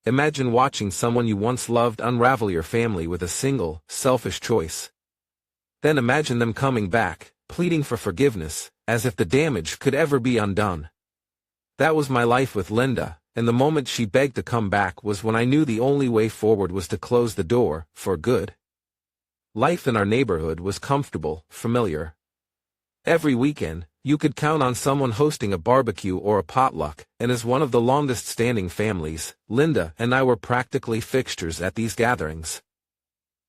Imagine watching someone you once loved unravel your family with a single, selfish choice. Then imagine them coming back, pleading for forgiveness, as if the damage could ever be undone. That was my life with Linda, and the moment she begged to come back was when I knew the only way forward was to close the door, for good. Life in our neighborhood was comfortable, familiar. Every weekend, you could count on someone hosting a barbecue or a potluck, and as one of the longest-standing families, Linda and I were practically fixtures at these gatherings.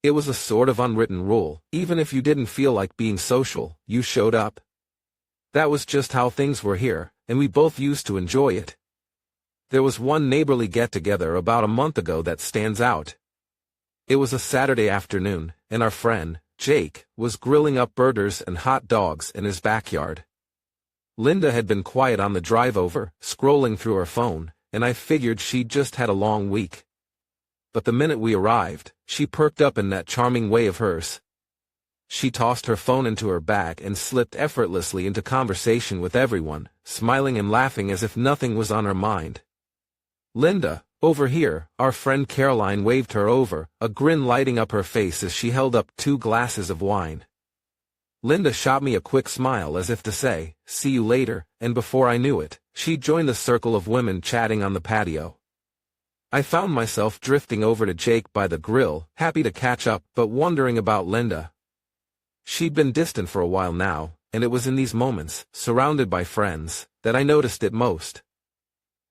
It was a sort of unwritten rule, even if you didn't feel like being social, you showed up. That was just how things were here, and we both used to enjoy it. There was one neighborly get-together about a month ago that stands out. It was a Saturday afternoon, and our friend, Jake, was grilling up burgers and hot dogs in his backyard. Linda had been quiet on the drive over, scrolling through her phone, and I figured she'd just had a long week. But the minute we arrived, she perked up in that charming way of hers. She tossed her phone into her bag and slipped effortlessly into conversation with everyone, smiling and laughing as if nothing was on her mind. "Linda, over here," our friend Caroline waved her over, a grin lighting up her face as she held up 2 glasses of wine. Linda shot me a quick smile as if to say, "See you later," and before I knew it, she joined the circle of women chatting on the patio. I found myself drifting over to Jake by the grill, happy to catch up, but wondering about Linda. She'd been distant for a while now, and it was in these moments, surrounded by friends, that I noticed it most.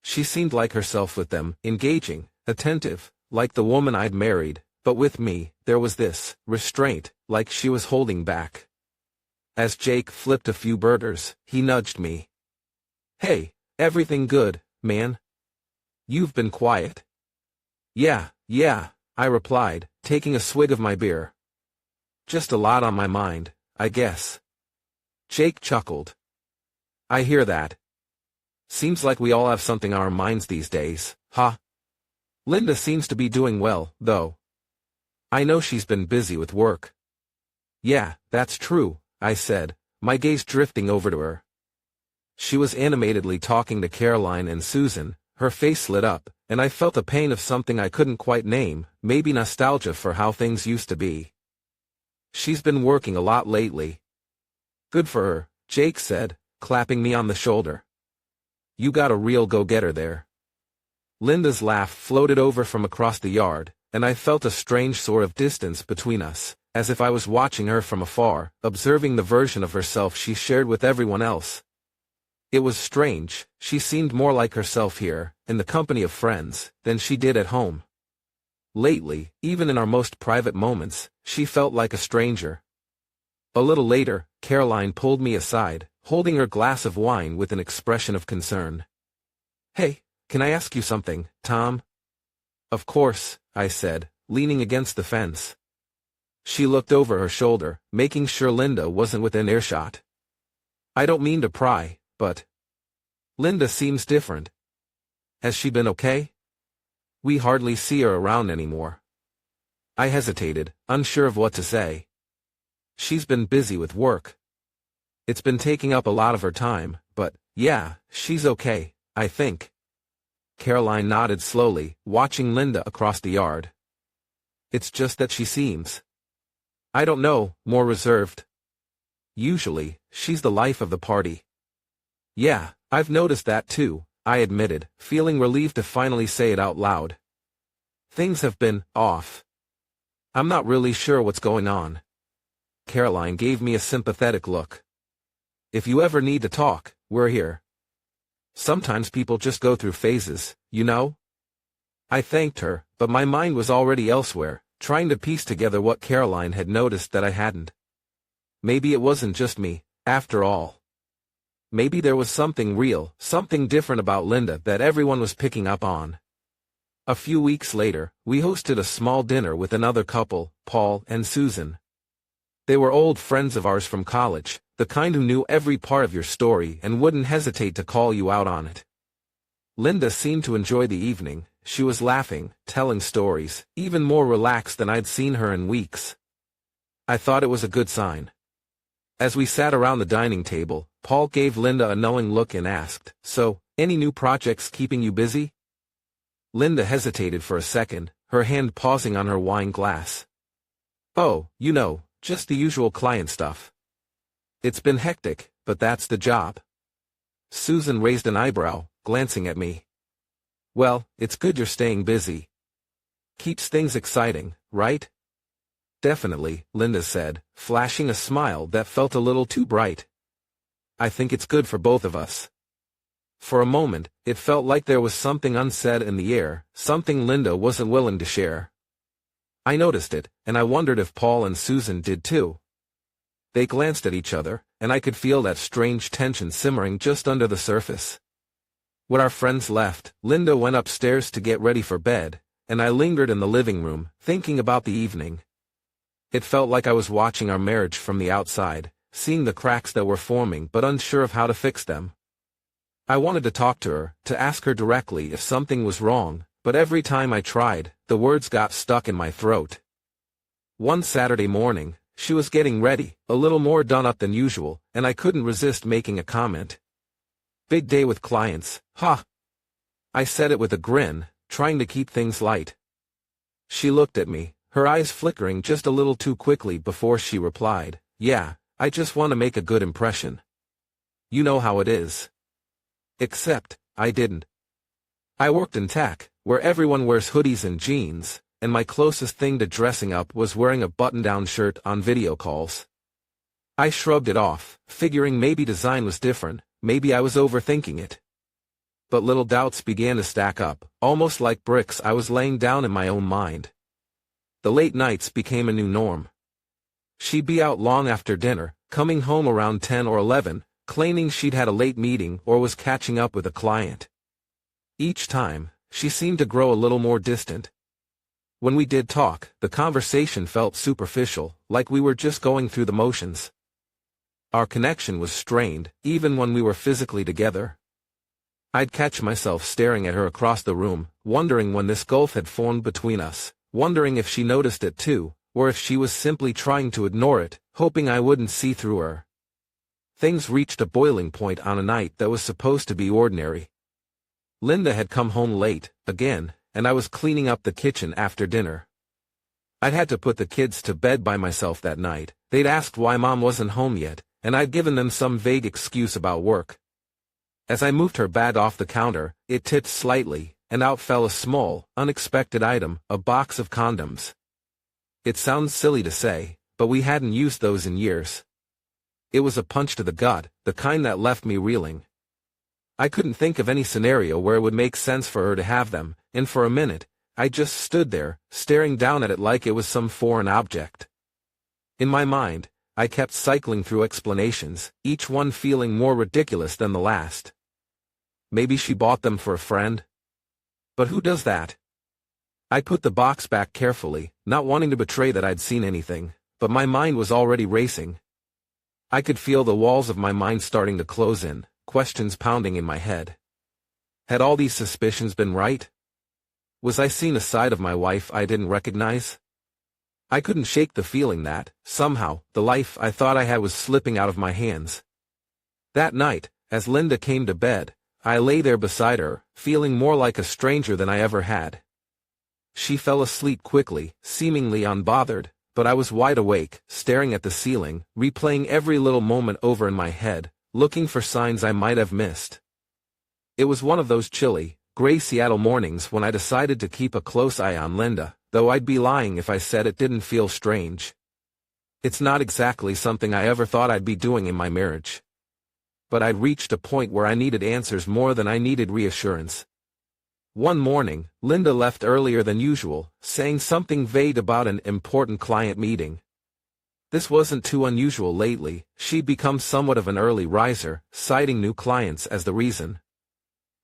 She seemed like herself with them, engaging, attentive, like the woman I'd married, but with me, there was this restraint, like she was holding back. As Jake flipped a few burgers, he nudged me. "Hey, everything good, man? You've been quiet." Yeah, I replied, taking a swig of my beer. "Just a lot on my mind, I guess." Jake chuckled. "I hear that. Seems like we all have something on our minds these days, huh? Linda seems to be doing well, though. I know she's been busy with work." "Yeah, that's true," I said, my gaze drifting over to her. She was animatedly talking to Caroline and Susan, her face lit up, and I felt a pain of something I couldn't quite name, maybe nostalgia for how things used to be. "She's been working a lot lately." "Good for her," Jake said, clapping me on the shoulder. "You got a real go-getter there." Linda's laugh floated over from across the yard, and I felt a strange sort of distance between us, as if I was watching her from afar, observing the version of herself she shared with everyone else. It was strange, she seemed more like herself here, in the company of friends, than she did at home. Lately, even in our most private moments, she felt like a stranger. A little later, Caroline pulled me aside, holding her glass of wine with an expression of concern. "Hey, can I ask you something, Tom?" "Of course," I said, leaning against the fence. She looked over her shoulder, making sure Linda wasn't within earshot. "I don't mean to pry, but Linda seems different. Has she been okay? We hardly see her around anymore." I hesitated, unsure of what to say. "She's been busy with work. It's been taking up a lot of her time, but, yeah, she's okay, I think." Caroline nodded slowly, watching Linda across the yard. "It's just that she seems, I don't know, more reserved. Usually, she's the life of the party." "Yeah, I've noticed that too," I admitted, feeling relieved to finally say it out loud. "Things have been off. I'm not really sure what's going on." Caroline gave me a sympathetic look. "If you ever need to talk, we're here. Sometimes people just go through phases, you know?" I thanked her, but my mind was already elsewhere, trying to piece together what Caroline had noticed that I hadn't. Maybe it wasn't just me, after all. Maybe there was something real, something different about Linda that everyone was picking up on. A few weeks later, we hosted a small dinner with another couple, Paul and Susan. They were old friends of ours from college, the kind who knew every part of your story and wouldn't hesitate to call you out on it. Linda seemed to enjoy the evening. She was laughing, telling stories, even more relaxed than I'd seen her in weeks. I thought it was a good sign. As we sat around the dining table, Paul gave Linda a knowing look and asked, "So, any new projects keeping you busy?" Linda hesitated for a second, her hand pausing on her wine glass. Oh, just the usual client stuff. It's been hectic, but that's the job. Susan raised an eyebrow, glancing at me. Well, it's good you're staying busy. Keeps things exciting, right? Definitely, Linda said, flashing a smile that felt a little too bright. I think it's good for both of us. For a moment, it felt like there was something unsaid in the air, something Linda wasn't willing to share. I noticed it, and I wondered if Paul and Susan did too. They glanced at each other, and I could feel that strange tension simmering just under the surface. When our friends left, Linda went upstairs to get ready for bed, and I lingered in the living room, thinking about the evening. It felt like I was watching our marriage from the outside, seeing the cracks that were forming but unsure of how to fix them. I wanted to talk to her, to ask her directly if something was wrong, but every time I tried, the words got stuck in my throat. One Saturday morning, she was getting ready, a little more done up than usual, and I couldn't resist making a comment. Big day with clients, huh? I said it with a grin, trying to keep things light. She looked at me, her eyes flickering just a little too quickly before she replied, Yeah, I just want to make a good impression. You know how it is. Except, I didn't. I worked in tech, where everyone wears hoodies and jeans, and my closest thing to dressing up was wearing a button-down shirt on video calls. I shrugged it off, figuring maybe design was different, maybe I was overthinking it. But little doubts began to stack up, almost like bricks I was laying down in my own mind. The late nights became a new norm. She'd be out long after dinner, coming home around 10 or 11, claiming she'd had a late meeting or was catching up with a client. Each time, she seemed to grow a little more distant. When we did talk, the conversation felt superficial, like we were just going through the motions. Our connection was strained, even when we were physically together. I'd catch myself staring at her across the room, wondering when this gulf had formed between us, wondering if she noticed it too, or if she was simply trying to ignore it, hoping I wouldn't see through her. Things reached a boiling point on a night that was supposed to be ordinary. Linda had come home late, again, and I was cleaning up the kitchen after dinner. I'd had to put the kids to bed by myself that night. They'd asked why Mom wasn't home yet, and I'd given them some vague excuse about work. As I moved her bag off the counter, it tipped slightly, and out fell a small, unexpected item, a box of condoms. It sounds silly to say, but we hadn't used those in years. It was a punch to the gut, the kind that left me reeling. I couldn't think of any scenario where it would make sense for her to have them, and for a minute, I just stood there, staring down at it like it was some foreign object. In my mind, I kept cycling through explanations, each one feeling more ridiculous than the last. Maybe she bought them for a friend? But who does that? I put the box back carefully, not wanting to betray that I'd seen anything, but my mind was already racing. I could feel the walls of my mind starting to close in, questions pounding in my head. Had all these suspicions been right? Was I seeing a side of my wife I didn't recognize? I couldn't shake the feeling that, somehow, the life I thought I had was slipping out of my hands. That night, as Linda came to bed, I lay there beside her, feeling more like a stranger than I ever had. She fell asleep quickly, seemingly unbothered, but I was wide awake, staring at the ceiling, replaying every little moment over in my head, looking for signs I might have missed. It was one of those chilly, gray Seattle mornings when I decided to keep a close eye on Linda, though I'd be lying if I said it didn't feel strange. It's not exactly something I ever thought I'd be doing in my marriage. But I'd reached a point where I needed answers more than I needed reassurance. One morning, Linda left earlier than usual, saying something vague about an important client meeting. This wasn't too unusual lately. She'd become somewhat of an early riser, citing new clients as the reason.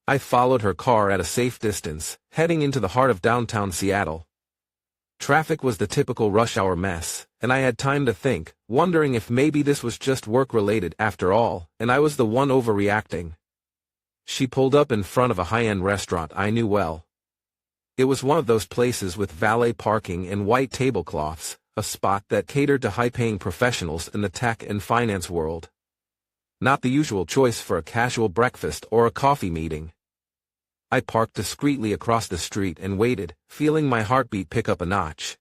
I followed her car at a safe distance, heading into the heart of downtown Seattle. Traffic was the typical rush hour mess, and I had time to think, wondering if maybe this was just work-related after all, and I was the one overreacting. She pulled up in front of a high-end restaurant I knew well. It was one of those places with valet parking and white tablecloths, a spot that catered to high-paying professionals in the tech and finance world. Not the usual choice for a casual breakfast or a coffee meeting. I parked discreetly across the street and waited, feeling my heartbeat pick up a notch.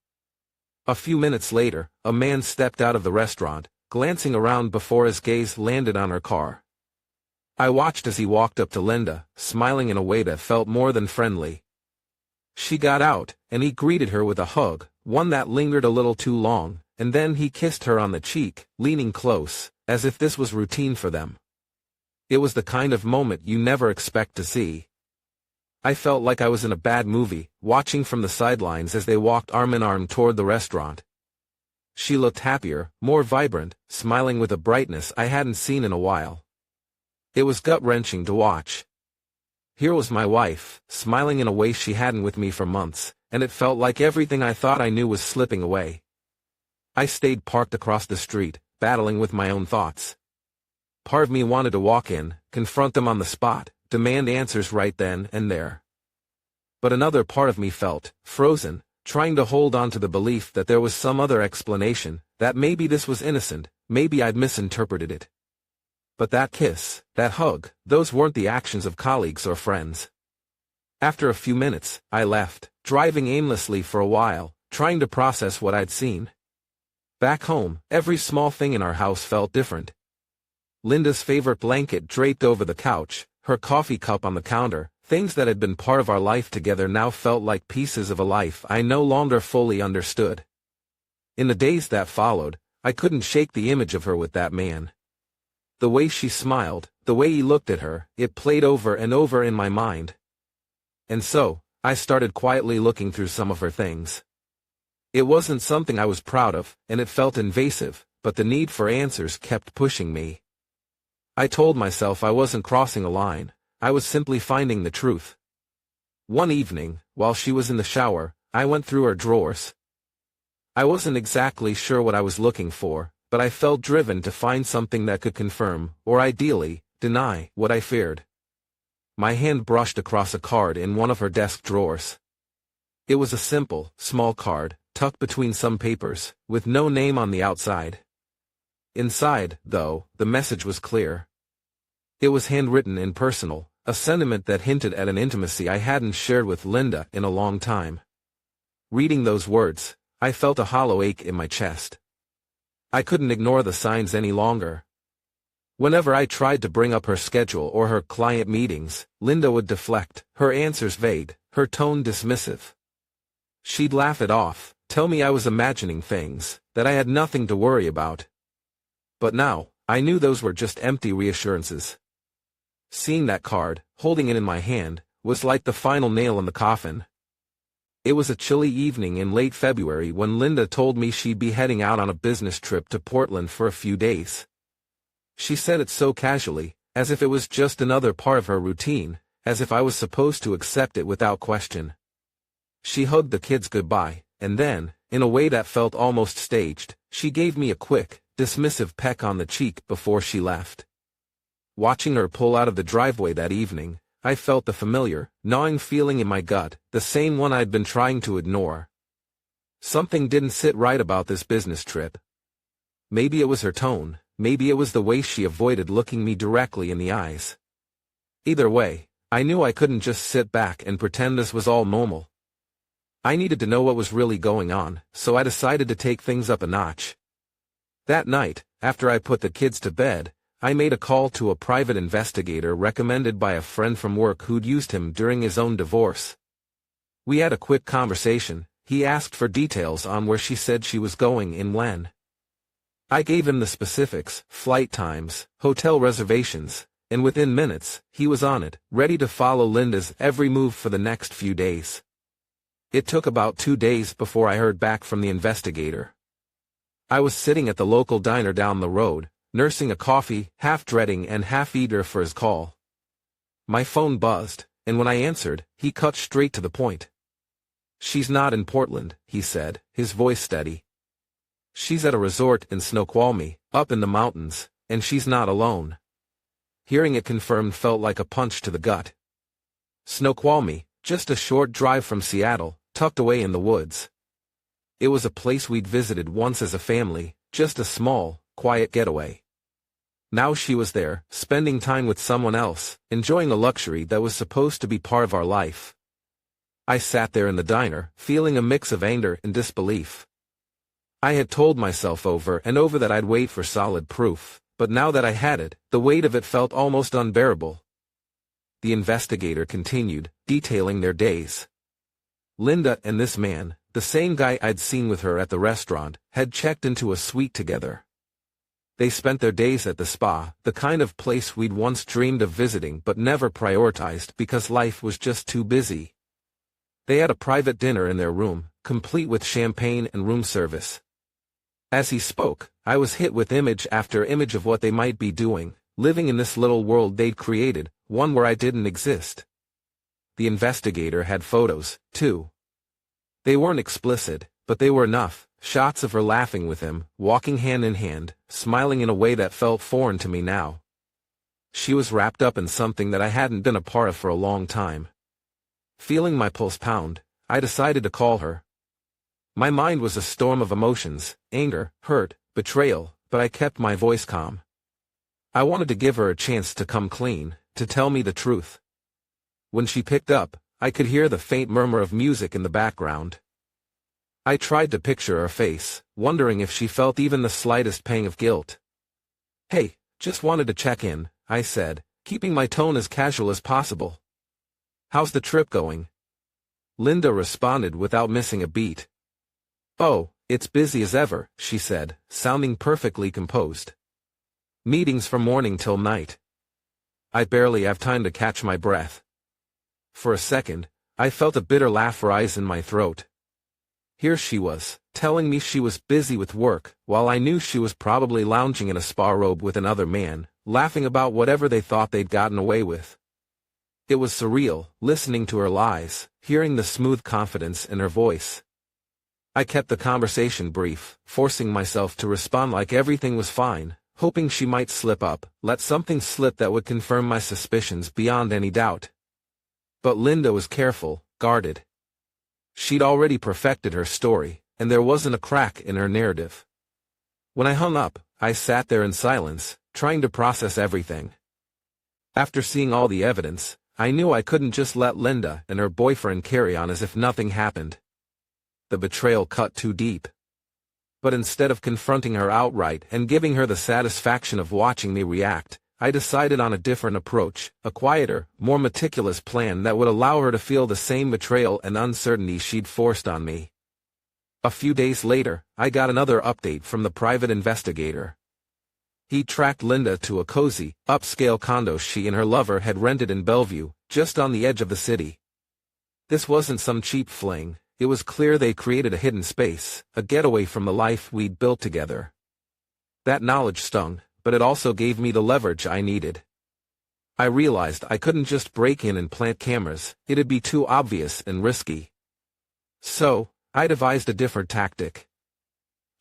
A few minutes later, a man stepped out of the restaurant, glancing around before his gaze landed on her car. I watched as he walked up to Linda, smiling in a way that felt more than friendly. She got out, and he greeted her with a hug, one that lingered a little too long, and then he kissed her on the cheek, leaning close, as if this was routine for them. It was the kind of moment you never expect to see. I felt like I was in a bad movie, watching from the sidelines as they walked arm in arm toward the restaurant. She looked happier, more vibrant, smiling with a brightness I hadn't seen in a while. It was gut-wrenching to watch. Here was my wife, smiling in a way she hadn't with me for months, and it felt like everything I thought I knew was slipping away. I stayed parked across the street, battling with my own thoughts. Part of me wanted to walk in, confront them on the spot, demand answers right then and there. But another part of me felt frozen, trying to hold on to the belief that there was some other explanation, that maybe this was innocent, maybe I'd misinterpreted it. But that kiss, that hug, those weren't the actions of colleagues or friends. After a few minutes, I left, driving aimlessly for a while, trying to process what I'd seen. Back home, every small thing in our house felt different. Linda's favorite blanket draped over the couch, her coffee cup on the counter, things that had been part of our life together now felt like pieces of a life I no longer fully understood. In the days that followed, I couldn't shake the image of her with that man. The way she smiled, the way he looked at her, it played over and over in my mind. And so, I started quietly looking through some of her things. It wasn't something I was proud of, and it felt invasive, but the need for answers kept pushing me. I told myself I wasn't crossing a line, I was simply finding the truth. One evening, while she was in the shower, I went through her drawers. I wasn't exactly sure what I was looking for, but I felt driven to find something that could confirm, or ideally, deny, what I feared. My hand brushed across a card in one of her desk drawers. It was a simple, small card, tucked between some papers, with no name on the outside. Inside, though, the message was clear. It was handwritten and personal, a sentiment that hinted at an intimacy I hadn't shared with Linda in a long time. Reading those words, I felt a hollow ache in my chest. I couldn't ignore the signs any longer. Whenever I tried to bring up her schedule or her client meetings, Linda would deflect, her answers vague, her tone dismissive. She'd laugh it off, tell me I was imagining things, that I had nothing to worry about. But now, I knew those were just empty reassurances. Seeing that card, holding it in my hand, was like the final nail in the coffin. It was a chilly evening in late February when Linda told me she'd be heading out on a business trip to Portland for a few days. She said it so casually, as if it was just another part of her routine, as if I was supposed to accept it without question. She hugged the kids goodbye, and then, in a way that felt almost staged, she gave me a quick, dismissive peck on the cheek before she left. Watching her pull out of the driveway that evening, I felt the familiar, gnawing feeling in my gut, the same one I'd been trying to ignore. Something didn't sit right about this business trip. Maybe it was her tone, maybe it was the way she avoided looking me directly in the eyes. Either way, I knew I couldn't just sit back and pretend this was all normal. I needed to know what was really going on, so I decided to take things up a notch. That night, after I put the kids to bed, I made a call to a private investigator recommended by a friend from work who'd used him during his own divorce. We had a quick conversation. He asked for details on where she said she was going and when. I gave him the specifics, flight times, hotel reservations, and within minutes, he was on it, ready to follow Linda's every move for the next few days. It took about 2 days before I heard back from the investigator. I was sitting at the local diner down the road, nursing a coffee, half dreading and half eager for his call. My phone buzzed, and when I answered, he cut straight to the point. "She's not in Portland," he said, his voice steady. "She's at a resort in Snoqualmie, up in the mountains, and she's not alone." Hearing it confirmed felt like a punch to the gut. Snoqualmie, just a short drive from Seattle, tucked away in the woods. It was a place we'd visited once as a family, just a small, quiet getaway. Now she was there, spending time with someone else, enjoying a luxury that was supposed to be part of our life. I sat there in the diner, feeling a mix of anger and disbelief. I had told myself over and over that I'd wait for solid proof, but now that I had it, the weight of it felt almost unbearable. The investigator continued, detailing their days. Linda and this man, the same guy I'd seen with her at the restaurant, had checked into a suite together. They spent their days at the spa, the kind of place we'd once dreamed of visiting but never prioritized because life was just too busy. They had a private dinner in their room, complete with champagne and room service. As he spoke, I was hit with image after image of what they might be doing, living in this little world they'd created, one where I didn't exist. The investigator had photos, too. They weren't explicit, but they were enough, shots of her laughing with him, walking hand in hand, smiling in a way that felt foreign to me now. She was wrapped up in something that I hadn't been a part of for a long time. Feeling my pulse pound, I decided to call her. My mind was a storm of emotions, anger, hurt, betrayal, but I kept my voice calm. I wanted to give her a chance to come clean, to tell me the truth. When she picked up, I could hear the faint murmur of music in the background. I tried to picture her face, wondering if she felt even the slightest pang of guilt. "Hey, just wanted to check in," I said, keeping my tone as casual as possible. "How's the trip going?" Linda responded without missing a beat. "Oh, it's busy as ever," she said, sounding perfectly composed. "Meetings from morning till night. I barely have time to catch my breath." For a second, I felt a bitter laugh rise in my throat. Here she was, telling me she was busy with work, while I knew she was probably lounging in a spa robe with another man, laughing about whatever they thought they'd gotten away with. It was surreal, listening to her lies, hearing the smooth confidence in her voice. I kept the conversation brief, forcing myself to respond like everything was fine, hoping she might slip up, let something slip that would confirm my suspicions beyond any doubt. But Linda was careful, guarded. She'd already perfected her story, and there wasn't a crack in her narrative. When I hung up, I sat there in silence, trying to process everything. After seeing all the evidence, I knew I couldn't just let Linda and her boyfriend carry on as if nothing happened. The betrayal cut too deep. But instead of confronting her outright and giving her the satisfaction of watching me react, I decided on a different approach, a quieter, more meticulous plan that would allow her to feel the same betrayal and uncertainty she'd forced on me. A few days later, I got another update from the private investigator. He tracked Linda to a cozy, upscale condo she and her lover had rented in Bellevue, just on the edge of the city. This wasn't some cheap fling, it was clear they created a hidden space, a getaway from the life we'd built together. That knowledge stung, but it also gave me the leverage I needed. I realized I couldn't just break in and plant cameras, it'd be too obvious and risky. So, I devised a different tactic.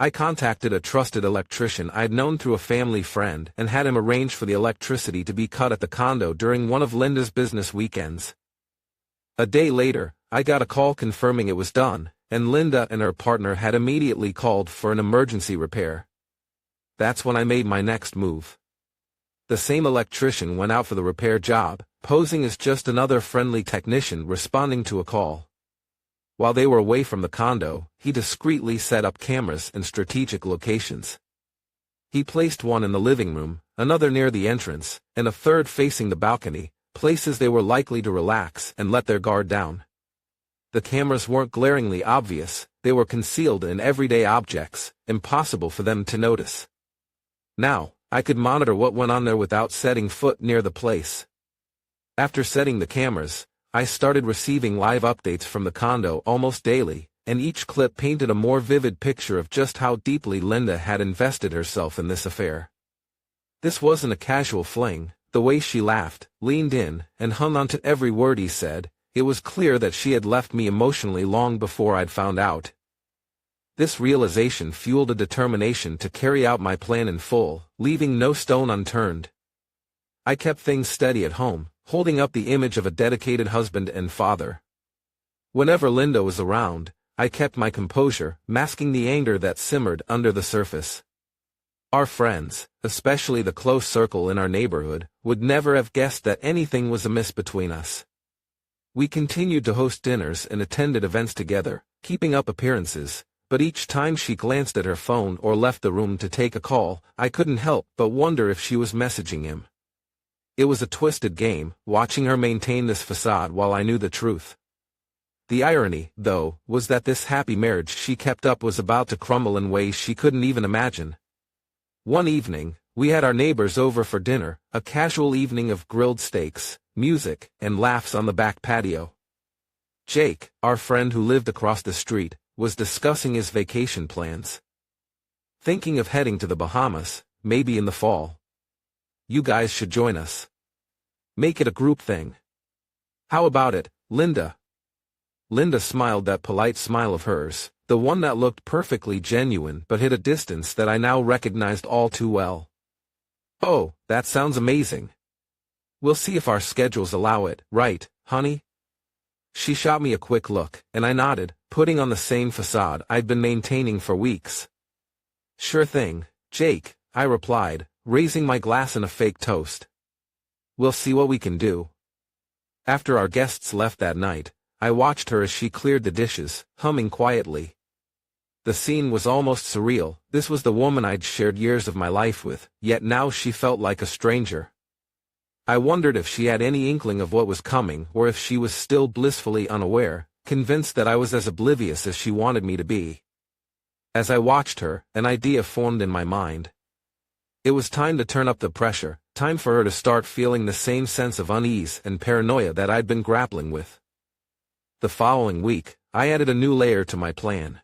I contacted a trusted electrician I'd known through a family friend and had him arrange for the electricity to be cut at the condo during one of Linda's business weekends. A day later, I got a call confirming it was done, and Linda and her partner had immediately called for an emergency repair. That's when I made my next move. The same electrician went out for the repair job, posing as just another friendly technician responding to a call. While they were away from the condo, he discreetly set up cameras in strategic locations. He placed one in the living room, another near the entrance, and a third facing the balcony, places they were likely to relax and let their guard down. The cameras weren't glaringly obvious, they were concealed in everyday objects, impossible for them to notice. Now, I could monitor what went on there without setting foot near the place. After setting the cameras, I started receiving live updates from the condo almost daily, and each clip painted a more vivid picture of just how deeply Linda had invested herself in this affair. This wasn't a casual fling. The way she laughed, leaned in, and hung on to every word he said, it was clear that she had left me emotionally long before I'd found out. This realization fueled a determination to carry out my plan in full, leaving no stone unturned. I kept things steady at home, holding up the image of a dedicated husband and father. Whenever Linda was around, I kept my composure, masking the anger that simmered under the surface. Our friends, especially the close circle in our neighborhood, would never have guessed that anything was amiss between us. We continued to host dinners and attended events together, keeping up appearances, but each time she glanced at her phone or left the room to take a call, I couldn't help but wonder if she was messaging him. It was a twisted game, watching her maintain this facade while I knew the truth. The irony, though, was that this happy marriage she kept up was about to crumble in ways she couldn't even imagine. One evening, we had our neighbors over for dinner, a casual evening of grilled steaks, music, and laughs on the back patio. Jake, our friend who lived across the street, was discussing his vacation plans. Thinking of heading to the Bahamas, maybe in the fall. You guys should join us. Make it a group thing. How about it, Linda? Linda smiled that polite smile of hers, the one that looked perfectly genuine but hid a distance that I now recognized all too well. Oh, that sounds amazing. We'll see if our schedules allow it, right, honey? She shot me a quick look, and I nodded, putting on the same facade I'd been maintaining for weeks. Sure thing, Jake, I replied, raising my glass in a fake toast. We'll see what we can do. After our guests left that night, I watched her as she cleared the dishes, humming quietly. The scene was almost surreal. This was the woman I'd shared years of my life with, yet now she felt like a stranger. I wondered if she had any inkling of what was coming or if she was still blissfully unaware, convinced that I was as oblivious as she wanted me to be. As I watched her, an idea formed in my mind. It was time to turn up the pressure, time for her to start feeling the same sense of unease and paranoia that I'd been grappling with. The following week, I added a new layer to my plan.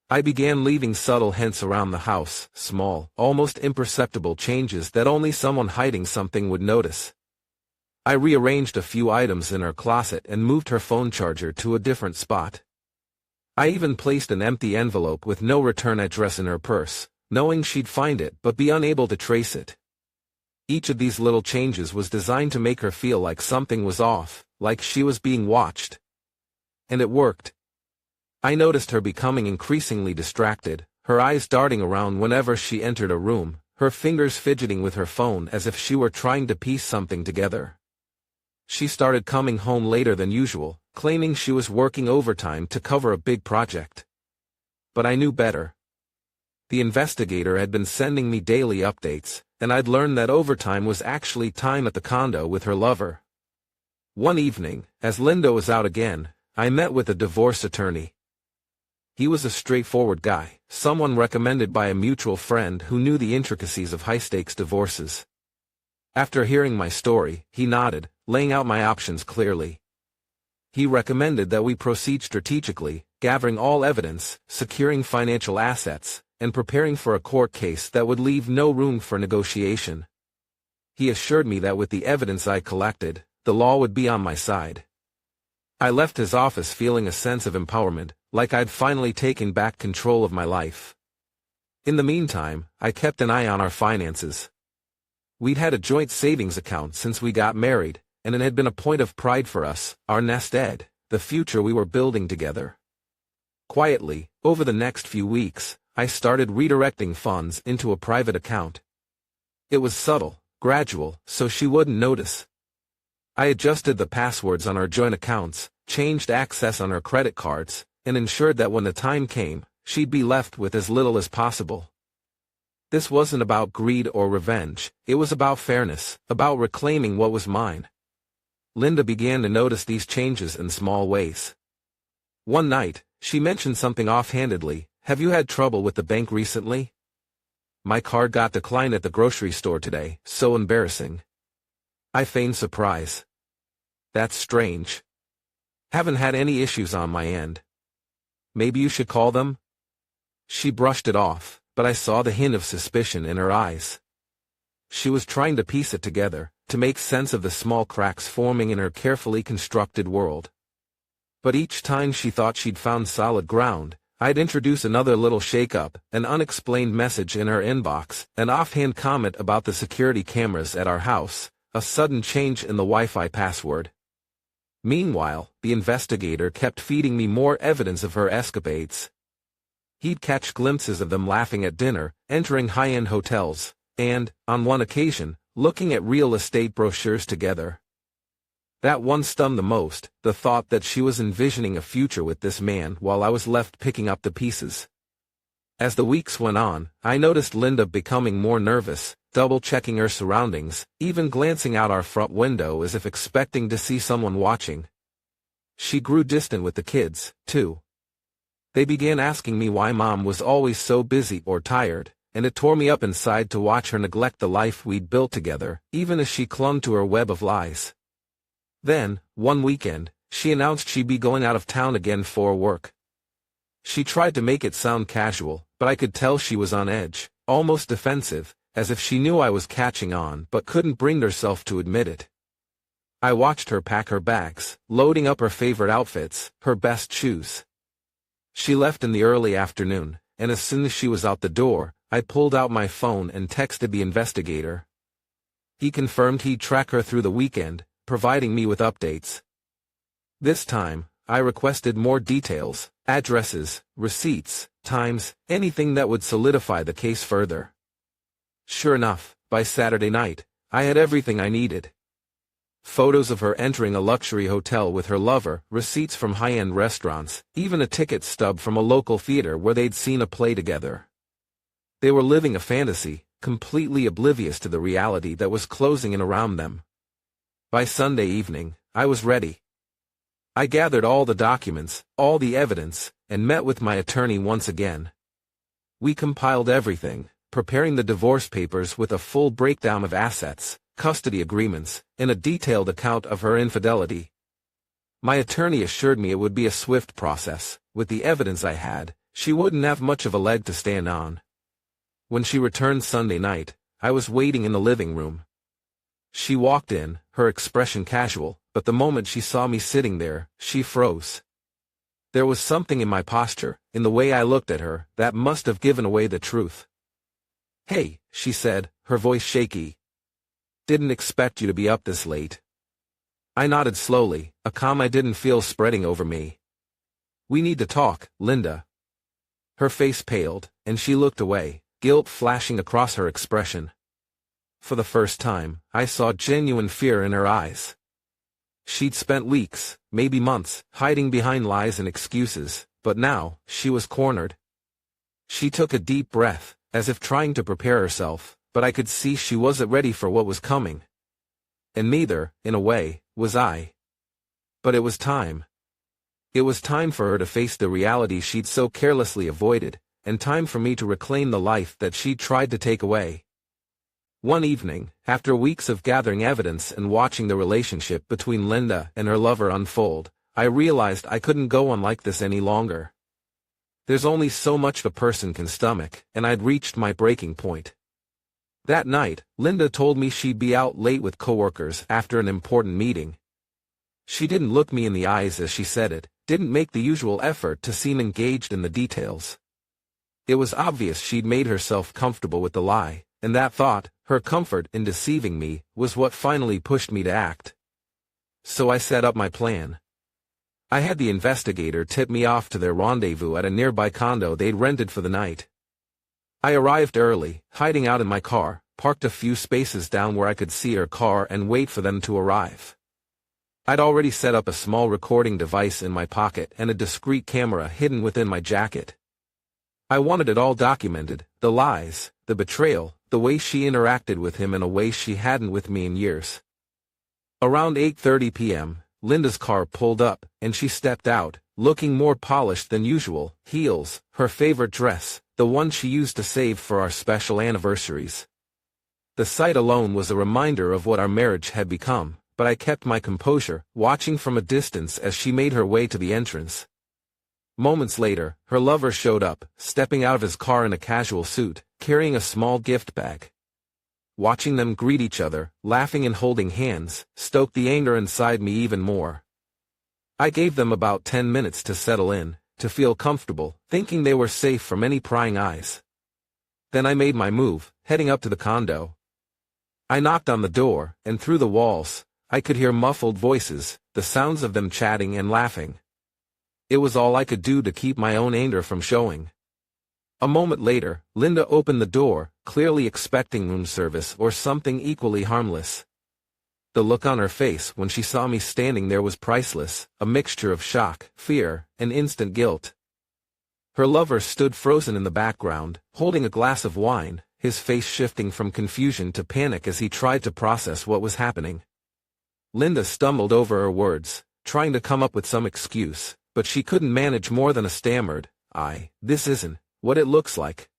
I began leaving subtle hints around the house, small, almost imperceptible changes that only someone hiding something would notice. I rearranged a few items in her closet and moved her phone charger to a different spot. I even placed an empty envelope with no return address in her purse, knowing she'd find it but be unable to trace it. Each of these little changes was designed to make her feel like something was off, like she was being watched. And it worked. I noticed her becoming increasingly distracted, her eyes darting around whenever she entered a room, her fingers fidgeting with her phone as if she were trying to piece something together. She started coming home later than usual, claiming she was working overtime to cover a big project. But I knew better. The investigator had been sending me daily updates, and I'd learned that overtime was actually time at the condo with her lover. One evening, as Linda was out again, I met with a divorce attorney. He was a straightforward guy, someone recommended by a mutual friend who knew the intricacies of high-stakes divorces. After hearing my story, he nodded, laying out my options clearly. He recommended that we proceed strategically, gathering all evidence, securing financial assets, and preparing for a court case that would leave no room for negotiation. He assured me that with the evidence I collected, the law would be on my side. I left his office feeling a sense of empowerment, like I'd finally taken back control of my life. In the meantime, I kept an eye on our finances. We'd had a joint savings account since we got married, and it had been a point of pride for us, our nest egg, the future we were building together. Quietly, over the next few weeks, I started redirecting funds into a private account. It was subtle, gradual, so she wouldn't notice. I adjusted the passwords on our joint accounts, changed access on her credit cards, and ensured that when the time came, she'd be left with as little as possible. This wasn't about greed or revenge, it was about fairness, about reclaiming what was mine. Linda began to notice these changes in small ways. One night, she mentioned something offhandedly. Have you had trouble with the bank recently? My card got declined at the grocery store today, so embarrassing. I feigned surprise. That's strange. Haven't had any issues on my end. Maybe you should call them? She brushed it off, but I saw the hint of suspicion in her eyes. She was trying to piece it together, to make sense of the small cracks forming in her carefully constructed world. But each time she thought she'd found solid ground, I'd introduce another little shake-up, an unexplained message in her inbox, an offhand comment about the security cameras at our house, a sudden change in the Wi-Fi password. Meanwhile, the investigator kept feeding me more evidence of her escapades. He'd catch glimpses of them laughing at dinner, entering high-end hotels, and, on one occasion, looking at real estate brochures together. That one stunned the most, the thought that she was envisioning a future with this man while I was left picking up the pieces. As the weeks went on, I noticed Linda becoming more nervous, double-checking her surroundings, even glancing out our front window as if expecting to see someone watching. She grew distant with the kids, too. They began asking me why Mom was always so busy or tired, and it tore me up inside to watch her neglect the life we'd built together, even as she clung to her web of lies. Then, one weekend, she announced she'd be going out of town again for work. She tried to make it sound casual, but I could tell she was on edge, almost defensive, as if she knew I was catching on but couldn't bring herself to admit it. I watched her pack her bags, loading up her favorite outfits, her best shoes. She left in the early afternoon, and as soon as she was out the door, I pulled out my phone and texted the investigator. He confirmed he'd track her through the weekend, providing me with updates. This time, I requested more details, addresses, receipts, times, anything that would solidify the case further. Sure enough, by Saturday night, I had everything I needed. Photos of her entering a luxury hotel with her lover, receipts from high-end restaurants, even a ticket stub from a local theater where they'd seen a play together. They were living a fantasy, completely oblivious to the reality that was closing in around them. By Sunday evening, I was ready. I gathered all the documents, all the evidence, and met with my attorney once again. We compiled everything, preparing the divorce papers with a full breakdown of assets, custody agreements, and a detailed account of her infidelity. My attorney assured me it would be a swift process. With the evidence I had, she wouldn't have much of a leg to stand on. When she returned Sunday night, I was waiting in the living room. She walked in, her expression casual, but the moment she saw me sitting there, she froze. There was something in my posture, in the way I looked at her, that must have given away the truth. "Hey," she said, her voice shaky. "Didn't expect you to be up this late." I nodded slowly, a calm I didn't feel spreading over me. "We need to talk, Linda." Her face paled, and she looked away, guilt flashing across her expression. For the first time, I saw genuine fear in her eyes. She'd spent weeks, maybe months, hiding behind lies and excuses, but now, she was cornered. She took a deep breath, as if trying to prepare herself, but I could see she wasn't ready for what was coming. And neither, in a way, was I. But it was time. It was time for her to face the reality she'd so carelessly avoided, and time for me to reclaim the life that she'd tried to take away. One evening, after weeks of gathering evidence and watching the relationship between Linda and her lover unfold, I realized I couldn't go on like this any longer. There's only so much a person can stomach, and I'd reached my breaking point. That night, Linda told me she'd be out late with coworkers after an important meeting. She didn't look me in the eyes as she said it, didn't make the usual effort to seem engaged in the details. It was obvious she'd made herself comfortable with the lie, and that thought, her comfort in deceiving me, was what finally pushed me to act. So I set up my plan. I had the investigator tip me off to their rendezvous at a nearby condo they'd rented for the night. I arrived early, hiding out in my car, parked a few spaces down where I could see her car and wait for them to arrive. I'd already set up a small recording device in my pocket and a discreet camera hidden within my jacket. I wanted it all documented, the lies, the betrayal, the way she interacted with him in a way she hadn't with me in years. Around 8:30 p.m., Linda's car pulled up, and she stepped out, looking more polished than usual, heels, her favorite dress, the one she used to save for our special anniversaries. The sight alone was a reminder of what our marriage had become, but I kept my composure, watching from a distance as she made her way to the entrance. Moments later, her lover showed up, stepping out of his car in a casual suit, carrying a small gift bag. Watching them greet each other, laughing and holding hands, stoked the anger inside me even more. I gave them about 10 minutes to settle in, to feel comfortable, thinking they were safe from any prying eyes. Then I made my move, heading up to the condo. I knocked on the door, and through the walls, I could hear muffled voices, the sounds of them chatting and laughing. It was all I could do to keep my own anger from showing. A moment later, Linda opened the door, clearly expecting room service or something equally harmless. The look on her face when she saw me standing there was priceless, a mixture of shock, fear, and instant guilt. Her lover stood frozen in the background, holding a glass of wine, his face shifting from confusion to panic as he tried to process what was happening. Linda stumbled over her words, trying to come up with some excuse, but she couldn't manage more than a stammered, "This isn't what it looks like."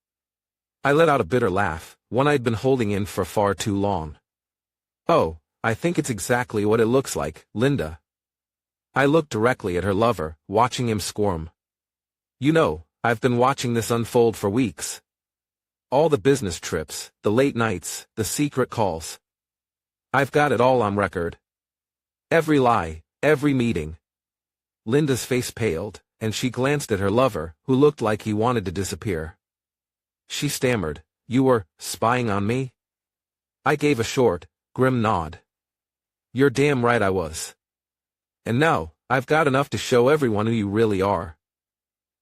I let out a bitter laugh, one I'd been holding in for far too long. "Oh, I think it's exactly what it looks like, Linda." I looked directly at her lover, watching him squirm. "You know, I've been watching this unfold for weeks. All the business trips, the late nights, the secret calls. I've got it all on record. Every lie, every meeting." Linda's face paled, and she glanced at her lover, who looked like he wanted to disappear. She stammered, "You were spying on me?" I gave a short, grim nod. "You're damn right I was. And now, I've got enough to show everyone who you really are.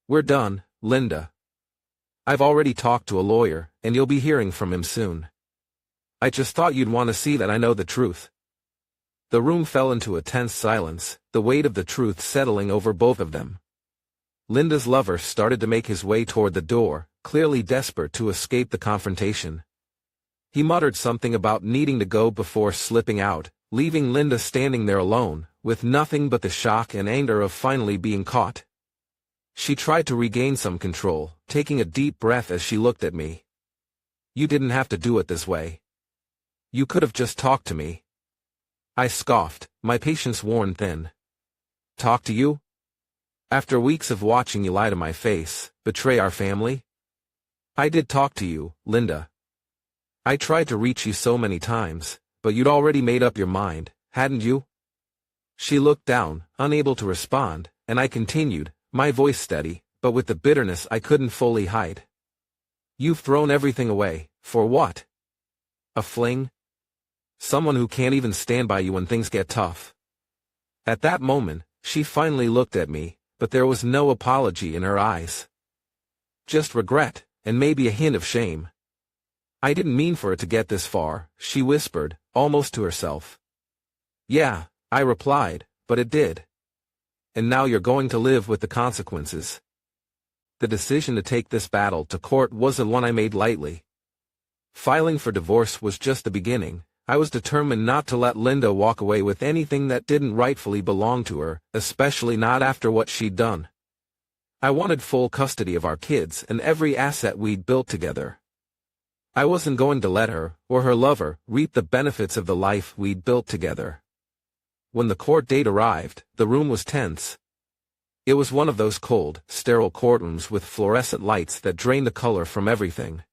We're done, Linda. I've already talked to a lawyer, and you'll be hearing from him soon. I just thought you'd want to see that I know the truth." The room fell into a tense silence, the weight of the truth settling over both of them. Linda's lover started to make his way toward the door, clearly desperate to escape the confrontation. He muttered something about needing to go before slipping out, leaving Linda standing there alone, with nothing but the shock and anger of finally being caught. She tried to regain some control, taking a deep breath as she looked at me. "You didn't have to do it this way. You could have just talked to me." I scoffed, my patience worn thin. "Talk to you? After weeks of watching you lie to my face, betray our family?" "I did talk to you, Linda. I tried to reach you so many times, but you'd already made up your mind, hadn't you?" She looked down, unable to respond, and I continued, my voice steady, but with the bitterness I couldn't fully hide. "You've thrown everything away, for what? A fling? Someone who can't even stand by you when things get tough." At that moment, she finally looked at me, but there was no apology in her eyes. Just regret, and maybe a hint of shame. "I didn't mean for it to get this far," she whispered, almost to herself. "Yeah," I replied, "but it did. And now you're going to live with the consequences." The decision to take this battle to court wasn't one I made lightly. Filing for divorce was just the beginning. I was determined not to let Linda walk away with anything that didn't rightfully belong to her, especially not after what she'd done. I wanted full custody of our kids and every asset we'd built together. I wasn't going to let her, or her lover, reap the benefits of the life we'd built together. When the court date arrived, the room was tense. It was one of those cold, sterile courtrooms with fluorescent lights that drained the color from everything.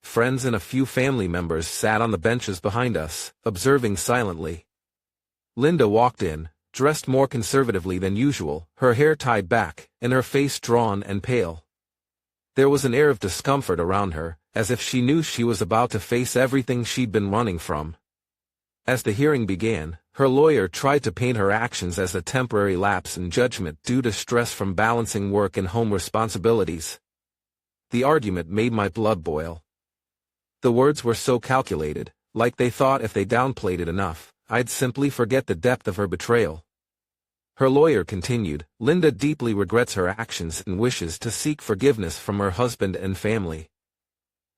Friends and a few family members sat on the benches behind us, observing silently. Linda walked in, dressed more conservatively than usual, her hair tied back, and her face drawn and pale. There was an air of discomfort around her, as if she knew she was about to face everything she'd been running from. As the hearing began, her lawyer tried to paint her actions as a temporary lapse in judgment due to stress from balancing work and home responsibilities. The argument made my blood boil. The words were so calculated, like they thought if they downplayed it enough, I'd simply forget the depth of her betrayal. Her lawyer continued, "Linda deeply regrets her actions and wishes to seek forgiveness from her husband and family."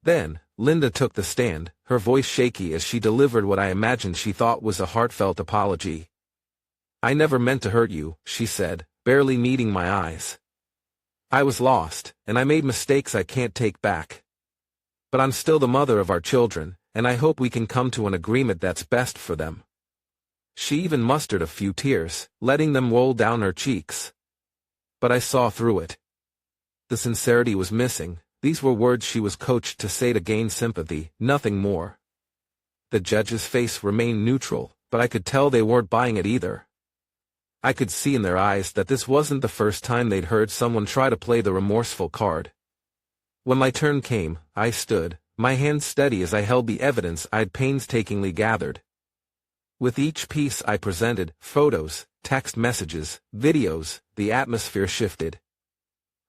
Then, Linda took the stand, her voice shaky as she delivered what I imagined she thought was a heartfelt apology. "I never meant to hurt you," she said, barely meeting my eyes. "I was lost, and I made mistakes I can't take back. But I'm still the mother of our children, and I hope we can come to an agreement that's best for them." She even mustered a few tears, letting them roll down her cheeks. But I saw through it. The sincerity was missing. These were words she was coached to say to gain sympathy, nothing more. The judge's face remained neutral, but I could tell they weren't buying it either. I could see in their eyes that this wasn't the first time they'd heard someone try to play the remorseful card. When my turn came, I stood, my hands steady as I held the evidence I'd painstakingly gathered. With each piece I presented, photos, text messages, videos, the atmosphere shifted.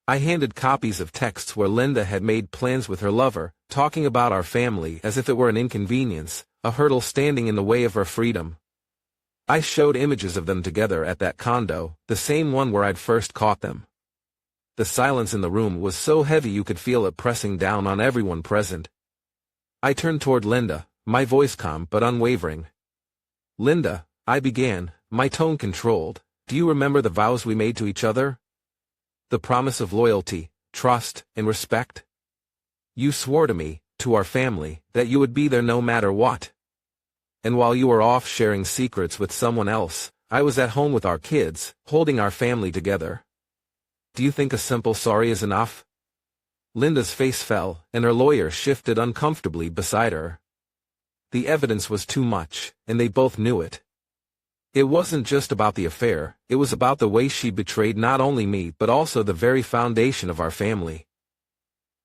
I handed copies of texts where Linda had made plans with her lover, talking about our family as if it were an inconvenience, a hurdle standing in the way of her freedom. I showed images of them together at that condo, the same one where I'd first caught them. The silence in the room was so heavy you could feel it pressing down on everyone present. I turned toward Linda, my voice calm but unwavering. "Linda," I began, my tone controlled, "do you remember the vows we made to each other? The promise of loyalty, trust, and respect? You swore to me, to our family, that you would be there no matter what. And while you were off sharing secrets with someone else, I was at home with our kids, holding our family together. Do you think a simple sorry is enough?" Linda's face fell, and her lawyer shifted uncomfortably beside her. The evidence was too much, and they both knew it. It wasn't just about the affair, it was about the way she betrayed not only me but also the very foundation of our family.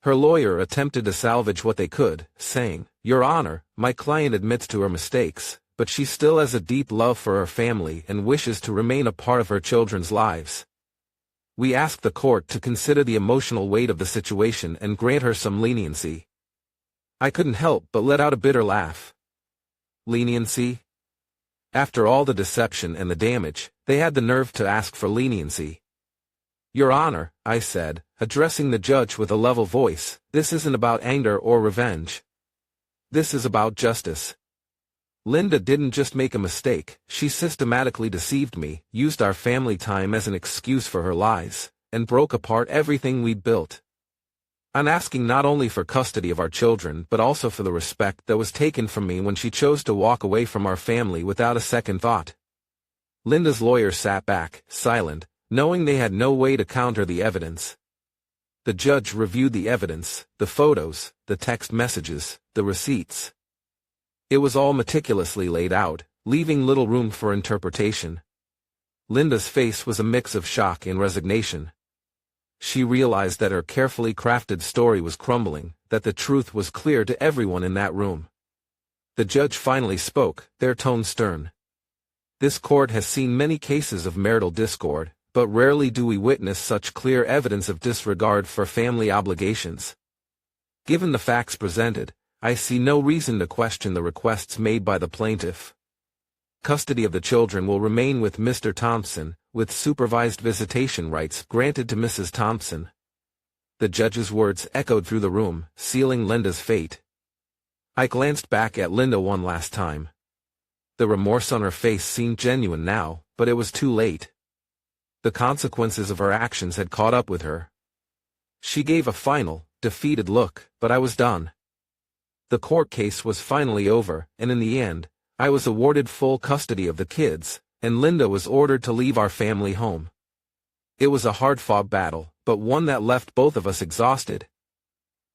Her lawyer attempted to salvage what they could, saying, "Your Honor, my client admits to her mistakes, but she still has a deep love for her family and wishes to remain a part of her children's lives. We ask the court to consider the emotional weight of the situation and grant her some leniency." I couldn't help but let out a bitter laugh. Leniency? After all the deception and the damage, they had the nerve to ask for leniency. "Your Honor," I said, addressing the judge with a level voice, "this isn't about anger or revenge. This is about justice. Linda didn't just make a mistake, she systematically deceived me, used our family time as an excuse for her lies, and broke apart everything we'd built. I'm asking not only for custody of our children but also for the respect that was taken from me when she chose to walk away from our family without a second thought." Linda's lawyer sat back, silent, knowing they had no way to counter the evidence. The judge reviewed the evidence, the photos, the text messages, the receipts. It was all meticulously laid out, leaving little room for interpretation. Linda's face was a mix of shock and resignation. She realized that her carefully crafted story was crumbling, that the truth was clear to everyone in that room. The judge finally spoke, their tone stern. "This court has seen many cases of marital discord, but rarely do we witness such clear evidence of disregard for family obligations. Given the facts presented, I see no reason to question the requests made by the plaintiff. Custody of the children will remain with Mr. Thompson, with supervised visitation rights granted to Mrs. Thompson." The judge's words echoed through the room, sealing Linda's fate. I glanced back at Linda one last time. The remorse on her face seemed genuine now, but it was too late. The consequences of her actions had caught up with her. She gave a final, defeated look, but I was done. The court case was finally over, and in the end, I was awarded full custody of the kids, and Linda was ordered to leave our family home. It was a hard-fought battle, but one that left both of us exhausted.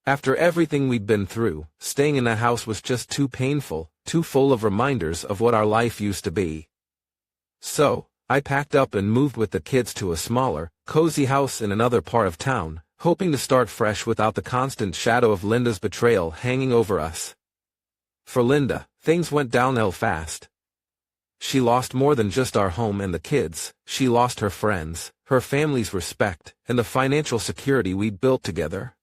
After everything we'd been through, staying in that house was just too painful, too full of reminders of what our life used to be. So, I packed up and moved with the kids to a smaller, cozy house in another part of town, hoping to start fresh without the constant shadow of Linda's betrayal hanging over us. For Linda, things went downhill fast. She lost more than just our home and the kids, she lost her friends, her family's respect, and the financial security we'd built together.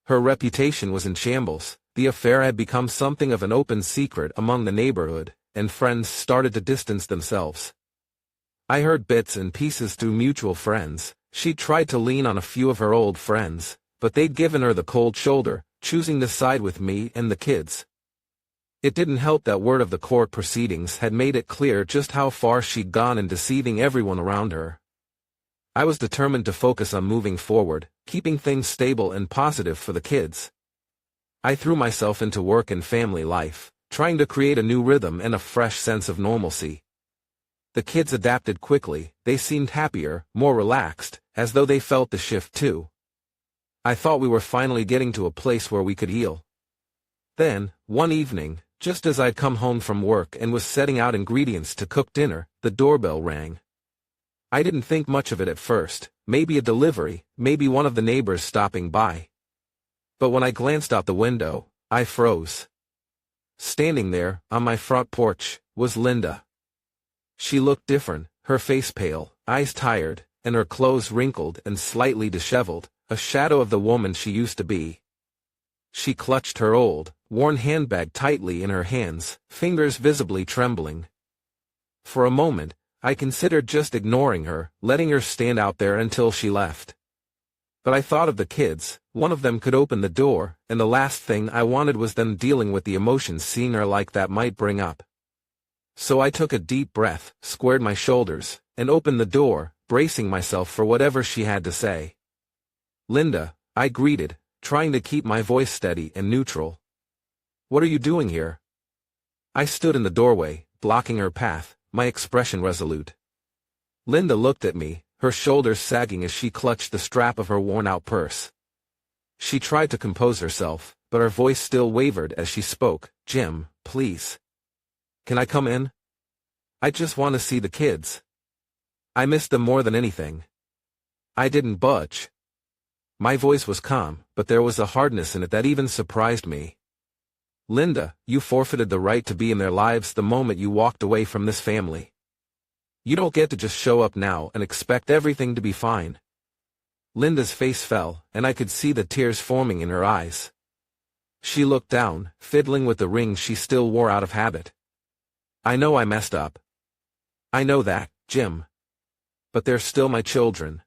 Her reputation was in shambles, the affair had become something of an open secret among the neighborhood, and friends started to distance themselves. I heard bits and pieces through mutual friends. She tried to lean on a few of her old friends, but they'd given her the cold shoulder, choosing to side with me and the kids. It didn't help that word of the court proceedings had made it clear just how far she'd gone in deceiving everyone around her. I was determined to focus on moving forward, keeping things stable and positive for the kids. I threw myself into work and family life, trying to create a new rhythm and a fresh sense of normalcy. The kids adapted quickly, they seemed happier, more relaxed, as though they felt the shift too. I thought we were finally getting to a place where we could heal. Then, one evening, just as I'd come home from work and was setting out ingredients to cook dinner, the doorbell rang. I didn't think much of it at first, maybe a delivery, maybe one of the neighbors stopping by. But when I glanced out the window, I froze. Standing there, on my front porch, was Linda. She looked different, her face pale, eyes tired, and her clothes wrinkled and slightly disheveled, a shadow of the woman she used to be. She clutched her old, worn handbag tightly in her hands, fingers visibly trembling. For a moment, I considered just ignoring her, letting her stand out there until she left. But I thought of the kids. One of them could open the door, and the last thing I wanted was them dealing with the emotions seeing her like that might bring up. So I took a deep breath, squared my shoulders, and opened the door, bracing myself for whatever she had to say. "Linda," I greeted, trying to keep my voice steady and neutral. "What are you doing here?" I stood in the doorway, blocking her path, my expression resolute. Linda looked at me, her shoulders sagging as she clutched the strap of her worn-out purse. She tried to compose herself, but her voice still wavered as she spoke. "Jim, please. Can I come in? I just want to see the kids. I miss them more than anything." I didn't budge. My voice was calm, but there was a hardness in it that even surprised me. "Linda, you forfeited the right to be in their lives the moment you walked away from this family. You don't get to just show up now and expect everything to be fine." Linda's face fell, and I could see the tears forming in her eyes. She looked down, fiddling with the ring she still wore out of habit. "I know I messed up. I know that, Jim. But they're still my children.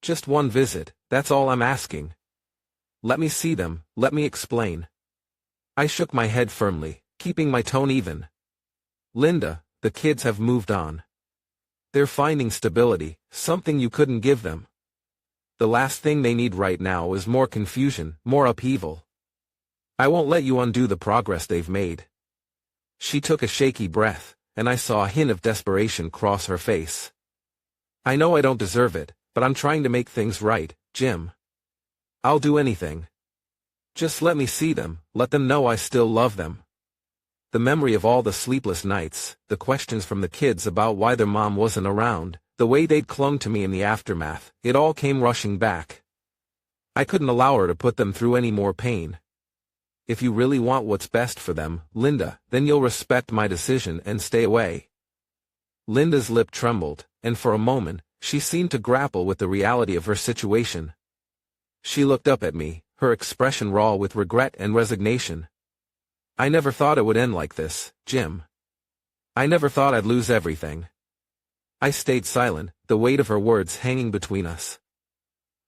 Just one visit, that's all I'm asking. Let me see them, let me explain." I shook my head firmly, keeping my tone even. "Linda, the kids have moved on. They're finding stability, something you couldn't give them. The last thing they need right now is more confusion, more upheaval. I won't let you undo the progress they've made." She took a shaky breath, and I saw a hint of desperation cross her face. "I know I don't deserve it, but I'm trying to make things right, Jim. I'll do anything. Just let me see them, let them know I still love them." The memory of all the sleepless nights, the questions from the kids about why their mom wasn't around, the way they'd clung to me in the aftermath, it all came rushing back. I couldn't allow her to put them through any more pain. "If you really want what's best for them, Linda, then you'll respect my decision and stay away." Linda's lip trembled, and for a moment, she seemed to grapple with the reality of her situation. She looked up at me, her expression raw with regret and resignation. "I never thought it would end like this, Jim. I never thought I'd lose everything." I stayed silent, the weight of her words hanging between us.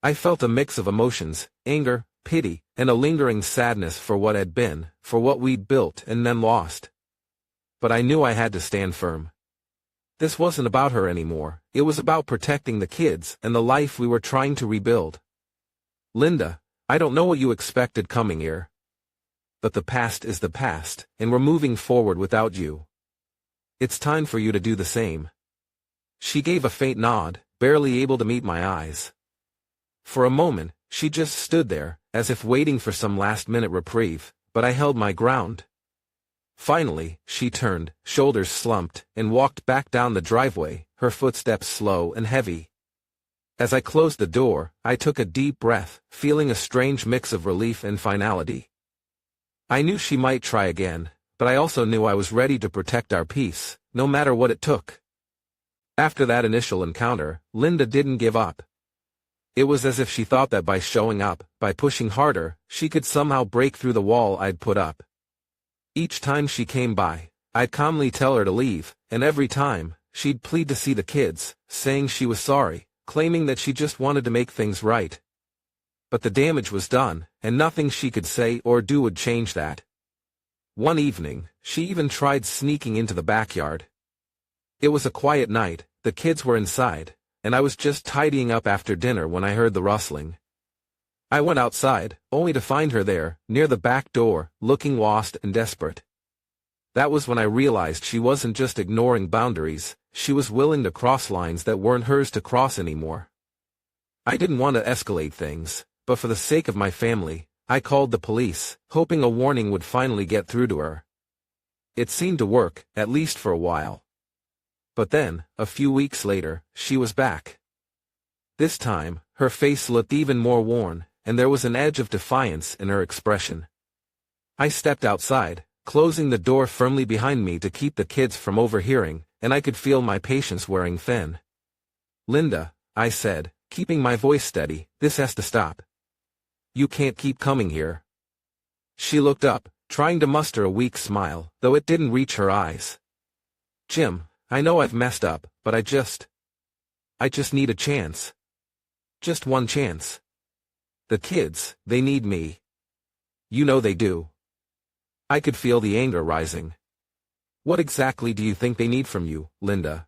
I felt a mix of emotions, anger, pity, and a lingering sadness for what had been, for what we'd built and then lost. But I knew I had to stand firm. This wasn't about her anymore, it was about protecting the kids and the life we were trying to rebuild. "Linda, I don't know what you expected coming here. But the past is the past, and we're moving forward without you. It's time for you to do the same." She gave a faint nod, barely able to meet my eyes. For a moment, she just stood there, as if waiting for some last-minute reprieve, but I held my ground. Finally, she turned, shoulders slumped, and walked back down the driveway, her footsteps slow and heavy. As I closed the door, I took a deep breath, feeling a strange mix of relief and finality. I knew she might try again, but I also knew I was ready to protect our peace, no matter what it took. After that initial encounter, Linda didn't give up. It was as if she thought that by showing up, by pushing harder, she could somehow break through the wall I'd put up. Each time she came by, I'd calmly tell her to leave, and every time, she'd plead to see the kids, saying she was sorry, claiming that she just wanted to make things right. But the damage was done, and nothing she could say or do would change that. One evening, she even tried sneaking into the backyard. It was a quiet night, the kids were inside, and I was just tidying up after dinner when I heard the rustling. I went outside, only to find her there, near the back door, looking lost and desperate. That was when I realized she wasn't just ignoring boundaries, she was willing to cross lines that weren't hers to cross anymore. I didn't want to escalate things, but for the sake of my family, I called the police, hoping a warning would finally get through to her. It seemed to work, at least for a while. But then, a few weeks later, she was back. This time, her face looked even more worn, and there was an edge of defiance in her expression. I stepped outside, closing the door firmly behind me to keep the kids from overhearing, and I could feel my patience wearing thin. "Linda, I said, keeping my voice steady, this has to stop. You can't keep coming here. She looked up, trying to muster a weak smile, though it didn't reach her eyes. Jim, I know I've messed up, but I just need a chance. Just one chance. The kids, they need me. You know they do. I could feel the anger rising. What exactly do you think they need from you, Linda?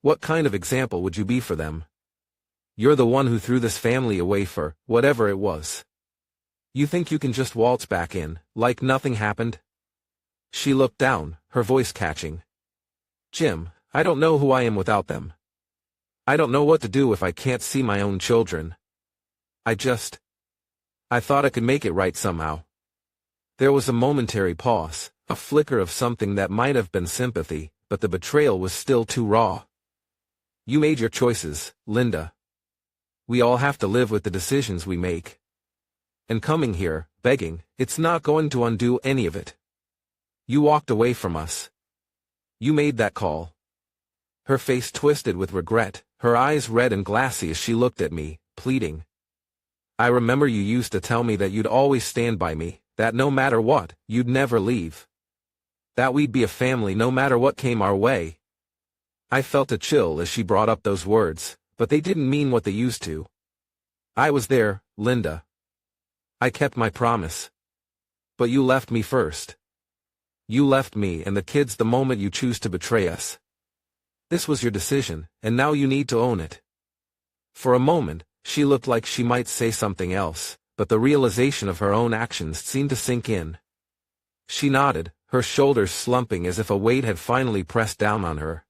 What kind of example would you be for them? You're the one who threw this family away for whatever it was. You think you can just waltz back in, like nothing happened? She looked down, her voice catching. Jim, I don't know who I am without them. I don't know what to do if I can't see my own children. I thought I could make it right somehow. There was a momentary pause, a flicker of something that might have been sympathy, but the betrayal was still too raw. You made your choices, Linda. We all have to live with the decisions we make. And coming here, begging, it's not going to undo any of it. You walked away from us. You made that call. Her face twisted with regret, her eyes red and glassy as she looked at me, pleading. I remember you used to tell me that you'd always stand by me, that no matter what, you'd never leave. That we'd be a family no matter what came our way. I felt a chill as she brought up those words, but they didn't mean what they used to. I was there, Linda. I kept my promise. But you left me first. You left me and the kids the moment you choose to betray us. This was your decision, and now you need to own it. For a moment, she looked like she might say something else, but the realization of her own actions seemed to sink in. She nodded, her shoulders slumping as if a weight had finally pressed down on her.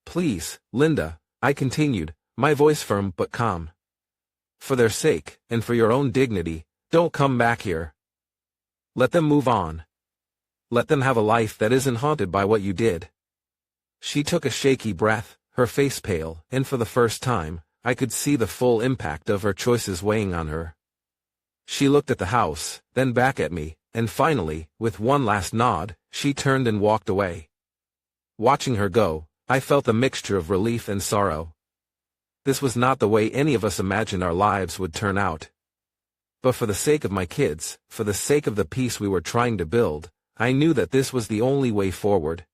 Please, Linda, I continued, my voice firm but calm. For their sake, and for your own dignity, don't come back here. Let them move on. Let them have a life that isn't haunted by what you did. She took a shaky breath, her face pale, and for the first time, I could see the full impact of her choices weighing on her. She looked at the house, then back at me, and finally, with one last nod, she turned and walked away. Watching her go, I felt a mixture of relief and sorrow. This was not the way any of us imagined our lives would turn out. But for the sake of my kids, for the sake of the peace we were trying to build, I knew that this was the only way forward.